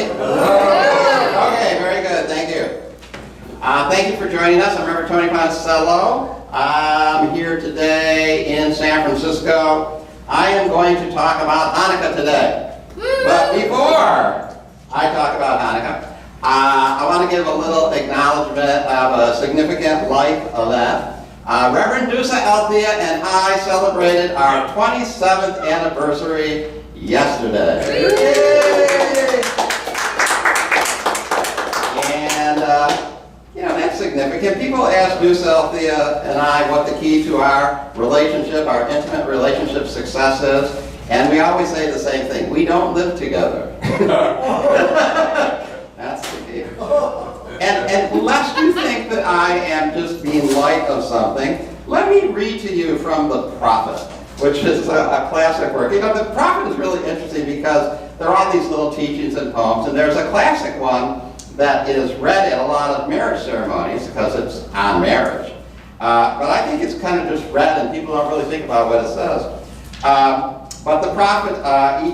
everybody? Okay, very good, thank you. Thank you for joining us. I'm Reverend Tony Ponticello. I'm here today in San Francisco. I am going to talk about Hanukkah today. But before I talk about Hanukkah, I want to give a little acknowledgement of a significant life event. Reverend Dusa Althea and I celebrated our 27th anniversary yesterday. Yay! And, that's significant. People ask Dusa Althea and I what the key to our relationship, our intimate relationship success is, and we always say the same thing. We don't live together. That's the key. And lest you think that I am just being light of something, let me read to you from the Prophet, which is a classic work. The Prophet is really interesting because there are all these little teachings and poems, and there's a classic one that is read in a lot of marriage ceremonies because it's on marriage. But I think it's kind of just read and people don't really think about what it says. But the Prophet,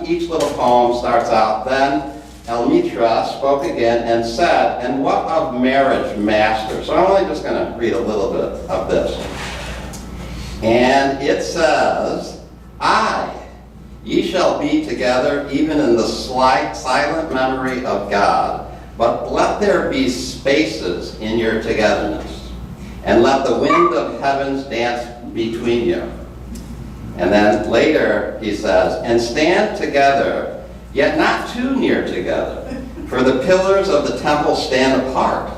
each little poem starts out, "Then Elmitra spoke again and said, and what of marriage, master?" So I'm only just going to read a little bit of this. And it says, "Aye, ye shall be together even in the silent memory of God, but let there be spaces in your togetherness, and let the wind of heavens dance between you." And then later he says, "And stand together, yet not too near together, for the pillars of the temple stand apart,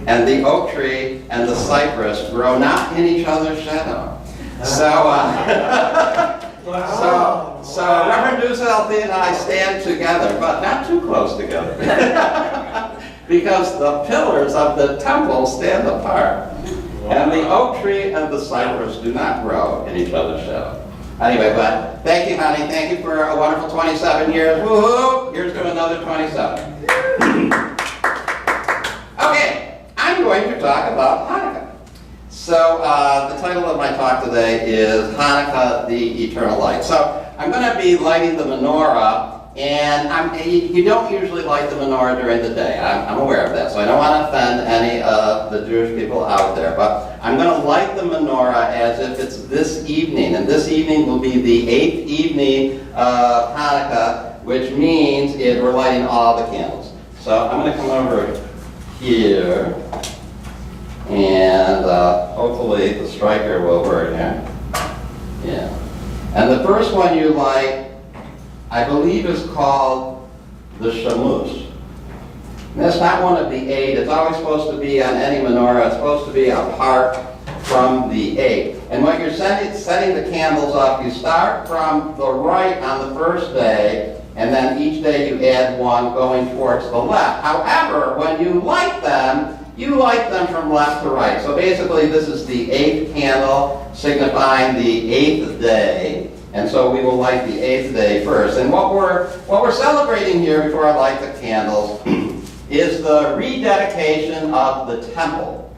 and the oak tree and the cypress grow not in each other's shadow." So Reverend Dusa Althea and I stand together, but not too close together, because the pillars of the temple stand apart, and the oak tree and the cypress do not grow in each other's shadow. Anyway, but thank you, honey. Thank you for a wonderful 27 years. Woohoo! Here's to another 27. Okay, I'm going to talk about Hanukkah. So the title of my talk today is Hanukkah, the Eternal Light. So I'm going to be lighting the menorah, and you don't usually light the menorah during the day. I'm aware of that, so I don't want to offend any of the Jewish people out there. But I'm going to light the menorah as if it's this evening, and this evening will be the 8th evening of Hanukkah, which means we're lighting all the candles. So I'm going to come over here, and hopefully the striker will work here. Yeah. And the first one you light, I believe, is called the Shamus. And that's not one of the 8. It's always supposed to be on any menorah. It's supposed to be apart from the 8. And when you're setting the candles up, you start from the right on the first day, and then each day you add one going towards the left. However, when you light them from left to right. So basically this is the 8th candle, signifying the 8th day. And so we will light the 8th day first. And what we're celebrating here before I light the candles is the rededication of the temple.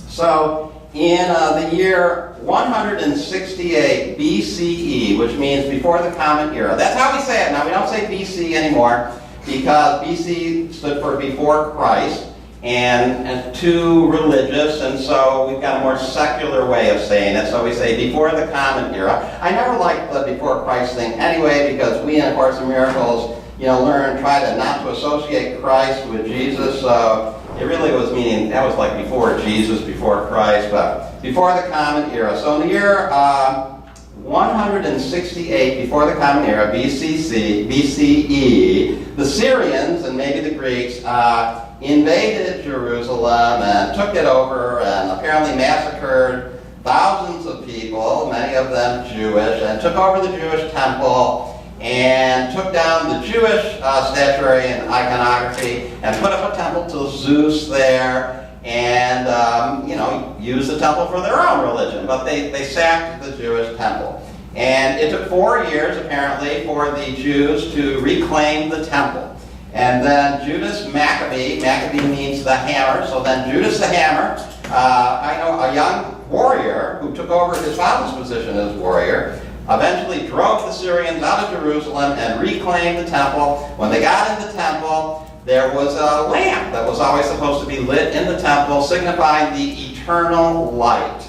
So in the year 168 BCE, which means before the Common Era. That's how we say it now. We don't say BC anymore because BC stood for before Christ. And too religious, and so we've got a more secular way of saying it. So we say before the Common Era. I never liked the before Christ thing anyway, because we in A Course in Miracles, try to not to associate Christ with Jesus. So it really was meaning that was like before Jesus, before Christ, but before the Common Era. So in the year 168 before the Common Era, BCE, the Syrians and maybe the Greeks invaded Jerusalem and took it over and apparently massacred thousands of people, many of them Jewish, and took over the Jewish temple and took down the Jewish statuary and iconography and put up a temple to Zeus there and used the temple for their own religion. But they sacked the Jewish temple. And it took 4 years apparently for the Jews to reclaim the temple. And then Judas Maccabee means the hammer, so then Judas the hammer, I know a young warrior who took over his father's position as warrior, eventually drove the Syrians out of Jerusalem and reclaimed the temple. When they got in the temple, there was a lamp that was always supposed to be lit in the temple, signifying the eternal light.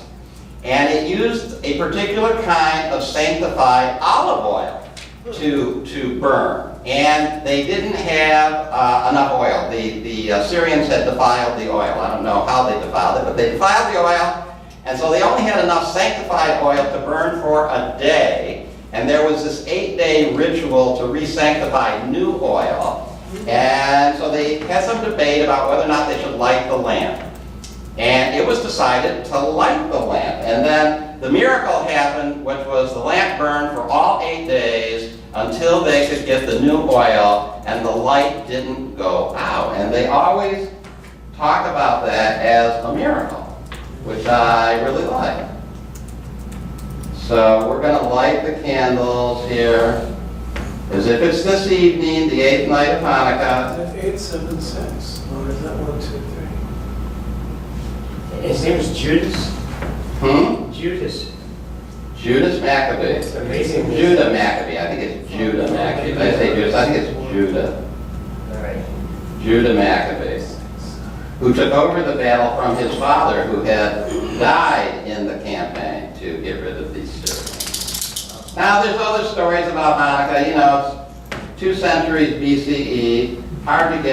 And it used a particular kind of sanctified olive oil to burn. And they didn't have enough oil. The Syrians had defiled the oil. I don't know how they defiled it, but they defiled the oil. And so they only had enough sanctified oil to burn for a day. And there was this 8-day ritual to re-sanctify new oil. And so they had some debate about whether or not they should light the lamp. And it was decided to light the lamp. And then the miracle happened, which was the lamp burned for all 8 days until they could get the new oil, and the light didn't go out. And they always talk about that as a miracle, which I really like. So we're going to light the candles here, as if it's this evening, the 8th night of Hanukkah. Is that 876, or is that 1, 2, 3? His name is Judas? Judas. Judas Maccabee. It's amazing. Judah Maccabee. I think it's Judah Maccabee. Did I say Judas? I think it's Judah. All right. Judah Maccabee, who took over the battle from his father, who had died in the campaign to get rid of these Syrians. Now, there's other stories about Hanukkah. You know, it's 2 centuries BCE. Hard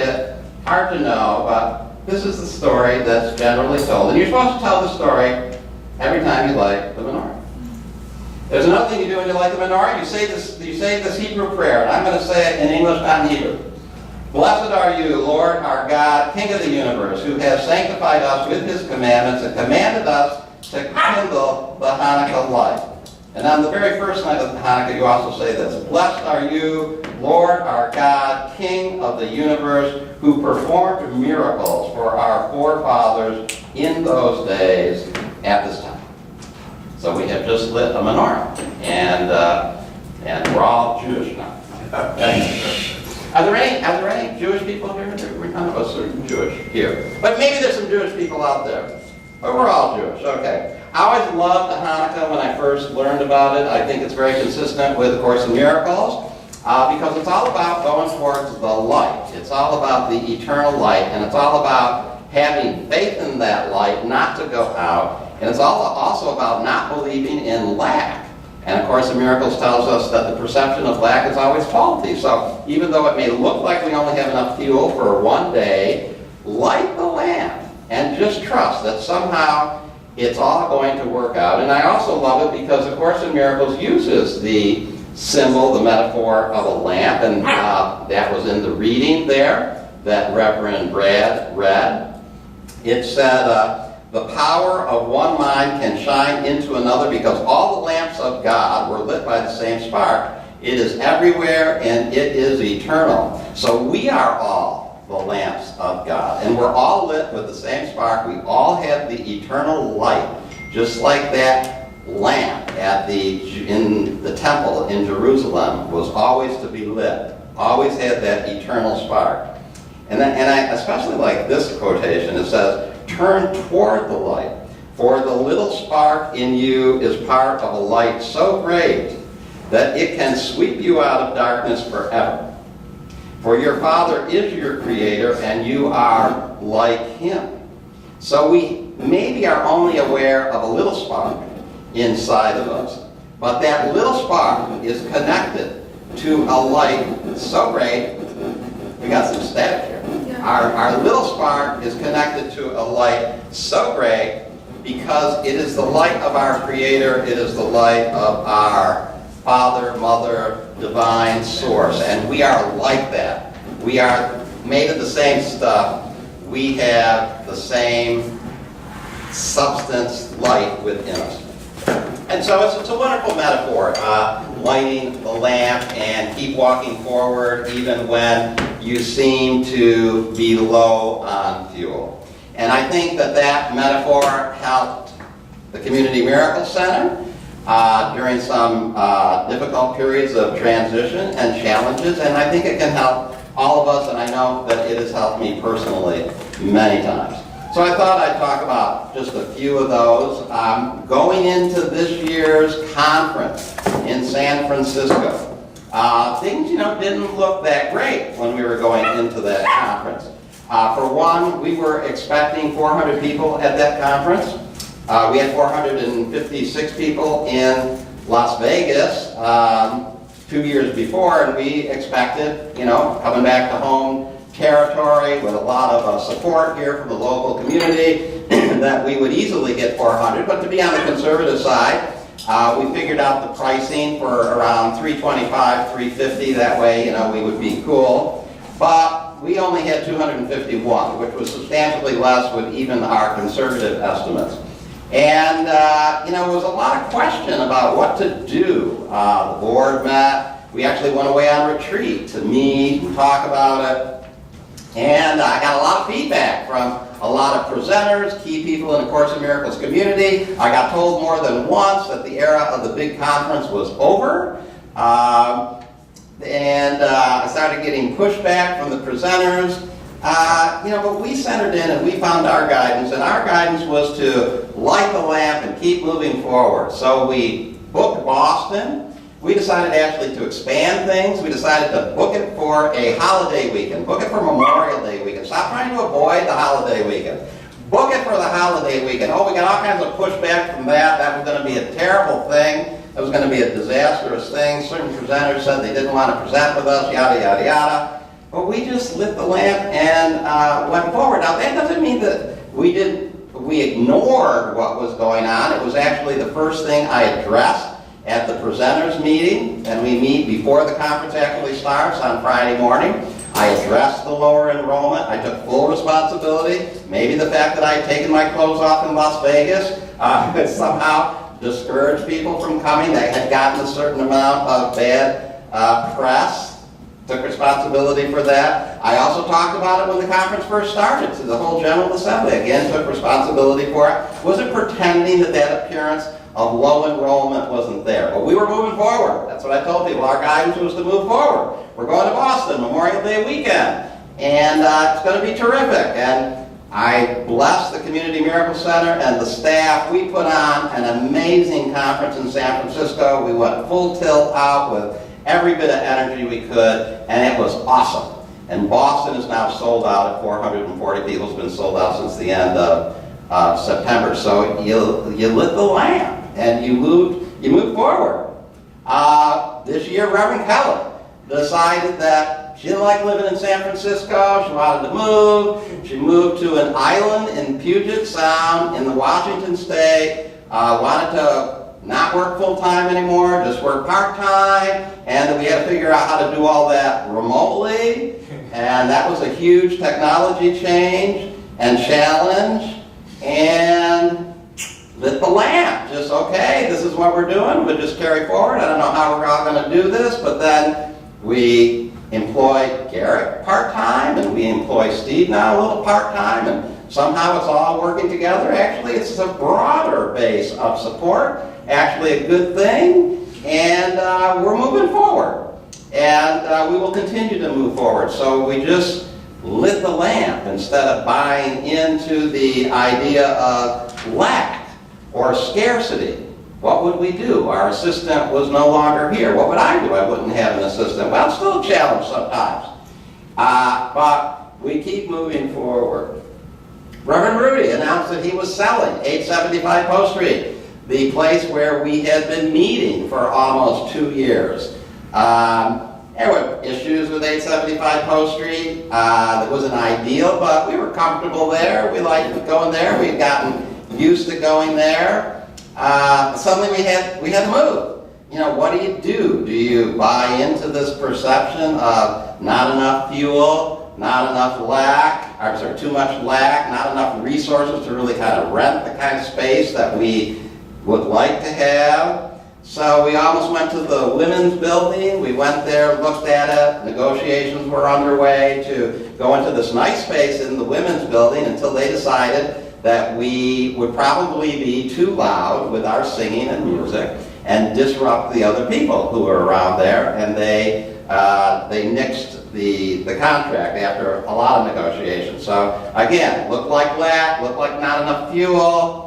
to know, but this is the story that's generally told. And you're supposed to tell the story every time you light the menorah. There's another thing you do when you light the menorah. You say this Hebrew prayer, and I'm going to say it in English, not in Hebrew. Blessed are you, Lord our God, King of the universe, who has sanctified us with his commandments and commanded us to kindle the Hanukkah light. And on the very first night of Hanukkah, you also say this: Blessed are you, Lord our God, King of the universe, who performed miracles for our forefathers in those days at this time. So we have just lit a menorah, and we're all Jewish now. Are there any Jewish people here? None of us are Jewish here. But maybe there's some Jewish people out there. But we're all Jewish, okay. I always loved Hanukkah when I first learned about it. I think it's very consistent with A Course in Miracles, because it's all about going towards the light. It's all about the eternal light, and it's all about having faith in that light, not to go out. And it's also about not believing in lack. And of course, the Miracles tells us that the perception of lack is always faulty. So even though it may look like we only have enough fuel for one day, light the lamp and just trust that somehow it's all going to work out. And I also love it because A Course in Miracles uses the symbol, the metaphor of a lamp, and that was in the reading there that Reverend Brad read. It said, the power of one mind can shine into another because all the lamps of God were lit by the same spark. It is everywhere and it is eternal. So we are all the lamps of God, and we're all lit with the same spark. We all have the eternal light, just like that lamp in the temple in Jerusalem was always to be lit, always had that eternal spark. And I especially like this quotation. It says, turn toward the light, for the little spark in you is part of a light so great that it can sweep you out of darkness forever. For your Father is your Creator, and you are like Him. So we maybe are only aware of a little spark inside of us, but that little spark is connected to a light so great. We got some static here. Our little spark is connected to a light so great because it is the light of our Creator, it is the light of our Father, Mother, divine source, and we are like that. We are made of the same stuff. We have the same substance, light within us. And so it's a wonderful metaphor, lighting the lamp and keep walking forward even when you seem to be low on fuel. And I think that metaphor helped the Community Miracle Center during some difficult periods of transition and challenges, and I think it can help all of us, and I know that it has helped me personally many times. So I thought I'd talk about just a few of those. Going into this year's conference in San Francisco, things, didn't look that great when we were going into that conference. For one, we were expecting 400 people at that conference. We had 456 people in Las Vegas 2 years before, and we expected, coming back to home territory with a lot of support here from the local community, that we would easily get 400. But to be on the conservative side, we figured out the pricing for around $325, $350. That way, we would be cool. But we only had 251, which was substantially less with even our conservative estimates. And, there was a lot of question about what to do. The board met. We actually went away on retreat to meet and talk about it. And I got a lot of feedback from a lot of presenters, key people in the Course in Miracles community. I got told more than once that the era of the big conference was over. And I started getting pushback from the presenters. But we centered in and we found our guidance, and our guidance was to light the lamp and keep moving forward. So we booked Boston. We decided actually to expand things. We decided to book it for a holiday weekend. Book it for Memorial Day weekend. Stop trying to avoid the holiday weekend. Book it for the holiday weekend. Oh, we got all kinds of pushback from that. That was going to be a terrible thing. It was going to be a disastrous thing. Certain presenters said they didn't want to present with us, yada, yada, yada. But we just lit the lamp and went forward. Now, that doesn't mean that we ignored what was going on. It was actually the first thing I addressed at the presenters meeting, and we meet before the conference actually starts on Friday morning. I addressed the lower enrollment. I took full responsibility. Maybe the fact that I had taken my clothes off in Las Vegas somehow discouraged people from coming. They had gotten a certain amount of bad press. Took responsibility for that. I also talked about it when the conference first started to the whole General Assembly. Again, took responsibility for it. Wasn't pretending that appearance of low enrollment wasn't there. But we were moving forward. That's what I told people. Our guidance was to move forward. We're going to Boston Memorial Day weekend. And it's going to be terrific. And I bless the Community Miracle Center and the staff. We put on an amazing conference in San Francisco. We went full tilt out with every bit of energy we could, and it was awesome. And Boston is now sold out at 440 people. It's been sold out since the end of September. So you lit the lamp and you moved forward. This year, Reverend Keller decided that she didn't like living in San Francisco. She wanted to move. She moved to an island in Puget Sound in the Washington state. Wanted to not work full-time anymore, just work part-time, and we had to figure out how to do all that remotely, and that was a huge technology change and challenge, and lit the lamp. Just, okay, this is what we're doing, we'll just carry forward. I don't know how we're all going to do this, but then we employ Garrett part-time, and we employ Steve now a little part-time, and somehow it's all working together. Actually, it's a broader base of support. Actually a good thing, and we're moving forward. And we will continue to move forward. So we just lit the lamp instead of buying into the idea of lack or scarcity. What would we do? Our assistant was no longer here. What would I do? I wouldn't have an assistant. Well, it's still a challenge sometimes. But we keep moving forward. Reverend Rudy announced that he was selling 875 Post Street, the place where we had been meeting for almost 2 years. There were issues with 875 Post Street. That wasn't ideal, but we were comfortable there. We liked going there. We'd gotten used to going there. Suddenly we had to move. What do? Do you buy into this perception of not enough fuel, not enough too much lack, not enough resources to really kind of rent the kind of space that we would like to have? So we almost went to the women's building. We went there, looked at it. Negotiations were underway to go into this nice space in the women's building until they decided that we would probably be too loud with our singing and music and disrupt the other people who were around there, and they nixed the contract after a lot of negotiations. So again, looked like lack, looked like not enough fuel.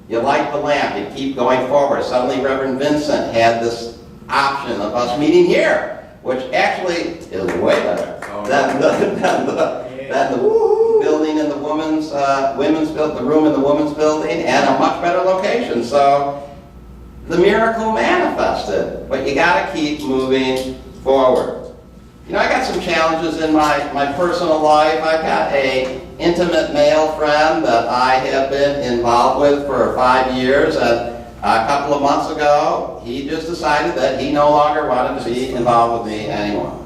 You light the lamp, you keep going forward. Suddenly Reverend Vincent had this option of us meeting here, which actually is way better than the building in the the room in the women's building, and a much better location. So the miracle manifested, but you got to keep moving forward. You know, I got some challenges in my personal life. I've got an intimate male friend that I have been involved with for 5 years, and a couple of months ago, he just decided that he no longer wanted to be involved with me anymore.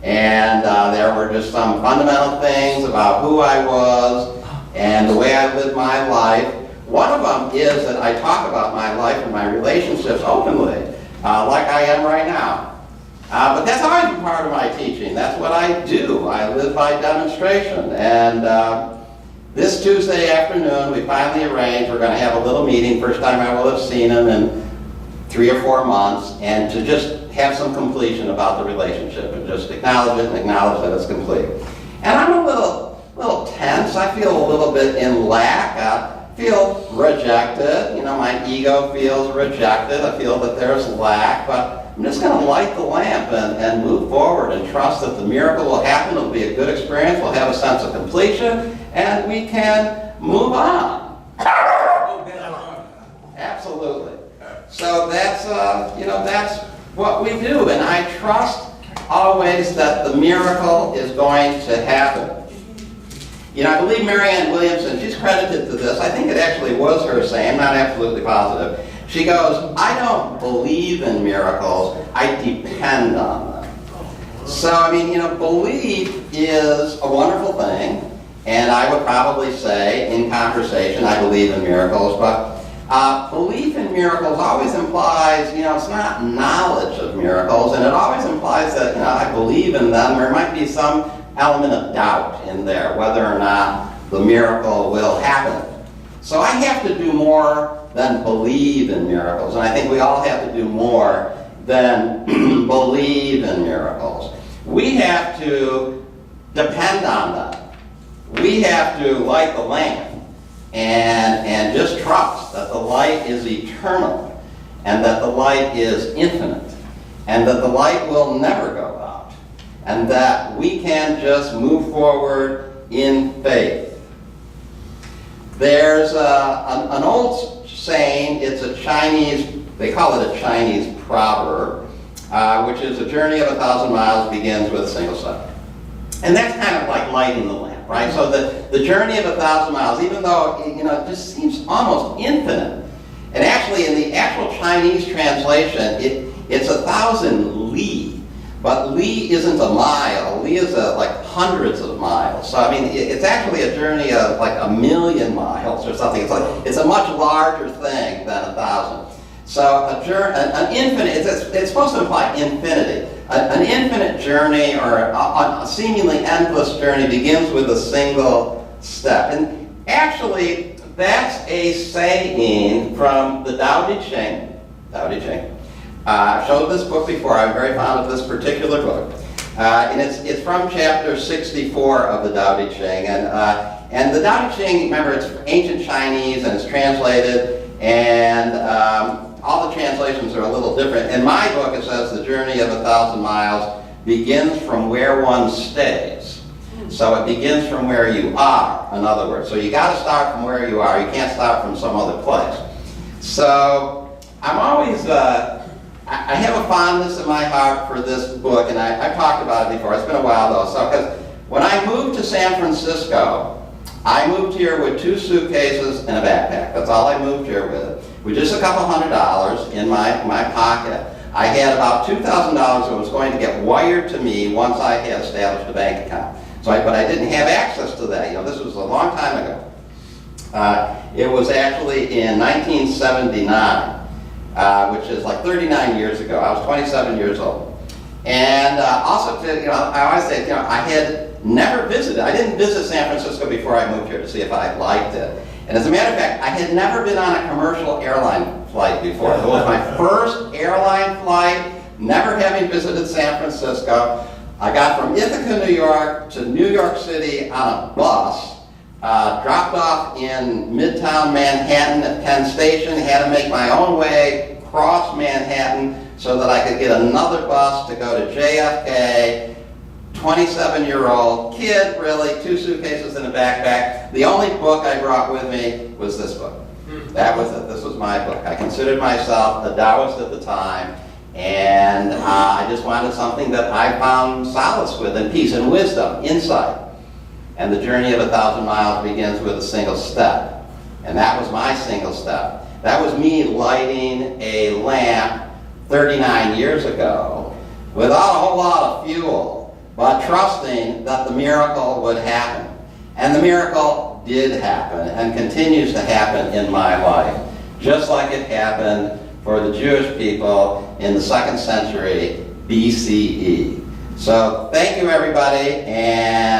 And there were just some fundamental things about who I was and the way I lived my life. One of them is that I talk about my life and my relationships openly, like I am right now. But that's always been part of my teaching. That's what I do. I live by demonstration. And this Tuesday afternoon, we finally arranged we're going to have a little meeting. First time I will have seen him in 3 or 4 months, and to just have some completion about the relationship and just acknowledge it and acknowledge that it's complete. And I'm a little tense. I feel a little bit in lack. I feel rejected. You know, my ego feels rejected. I feel that there's lack, but I'm just going to light the lamp and move forward and trust that the miracle will happen. It'll be a good experience. We'll have a sense of completion, and we can move on. Absolutely. So that's that's what we do, and I trust always that the miracle is going to happen. You know, I believe Marianne Williamson, she's credited to this. I think it actually was her saying, I'm not absolutely positive. She goes, I don't believe in miracles, I depend on them. So, I mean, you know, belief is a wonderful thing, and I would probably say in conversation, I believe in miracles, but belief in miracles always implies, you know, it's not knowledge of miracles, and it always implies that, you know, I believe in them. There might be some element of doubt in there, whether or not the miracle will happen. So I have to do more than believe in miracles, and I think we all have to do more than believe in miracles. We have to depend on them. We have to light the lamp and just trust that the light is eternal, and that the light is infinite, and that the light will never go out, and that we can just move forward in faith. There's an old saying, it's a Chinese, they call it a Chinese proverb, which is a journey of 1,000 miles begins with a single step. And that's kind of like lighting the lamp, right? So the journey of 1,000 miles, even though, you know, it just seems almost infinite. And actually, in the actual Chinese translation, it's 1,000 li. But li isn't a mile. Li is like hundreds of miles. So, I mean, it's actually a journey of like 1,000,000 miles or something. It's a much larger thing than 1,000. So an infinite, it's supposed to imply infinity. An infinite journey, or a seemingly endless journey, begins with a single step. And actually, that's a saying from the Tao Te Ching. Tao Te Ching. I've showed this book before. I'm very fond of this particular book. And it's from chapter 64 of the Tao Te Ching. And the Tao Te Ching, remember, it's ancient Chinese and it's translated, and all the translations are a little different. In my book, it says the journey of 1,000 miles begins from where one stays. So it begins from where you are, in other words. So you got to start from where you are. You can't start from some other place. So I'm always, I have a fondness in my heart for this book, and I've talked about it before. It's been a while though. So, because when I moved to San Francisco, I moved here with 2 suitcases and a backpack. That's all I moved here with just a couple $100 in my pocket. I had about $2,000 that was going to get wired to me once I had established a bank account. But I didn't have access to that. You know, this was a long time ago. It was actually in 1979, which is like 39 years ago. I was 27 years old. And also, you know, I always say, you know, I had never visited. I didn't visit San Francisco before I moved here to see if I liked it. And as a matter of fact, I had never been on a commercial airline flight before. It was my first airline flight, never having visited San Francisco. I got from Ithaca, New York to New York City on a bus, dropped off in Midtown Manhattan at Penn Station, had to make my own way, cross Manhattan, so that I could get another bus to go to JFK. 27-year-old kid, really, 2 suitcases in a backpack. The only book I brought with me was this book. That was it. This was my book. I considered myself a Taoist at the time, and I just wanted something that I found solace with, and peace, and wisdom, insight. And the journey of 1,000 miles begins with a single step. And that was my single step. That was me lighting a lamp 39 years ago without a whole lot of fuel, but trusting that the miracle would happen. And the miracle did happen and continues to happen in my life, just like it happened for the Jewish people in the 2nd century BCE. So thank you, everybody, and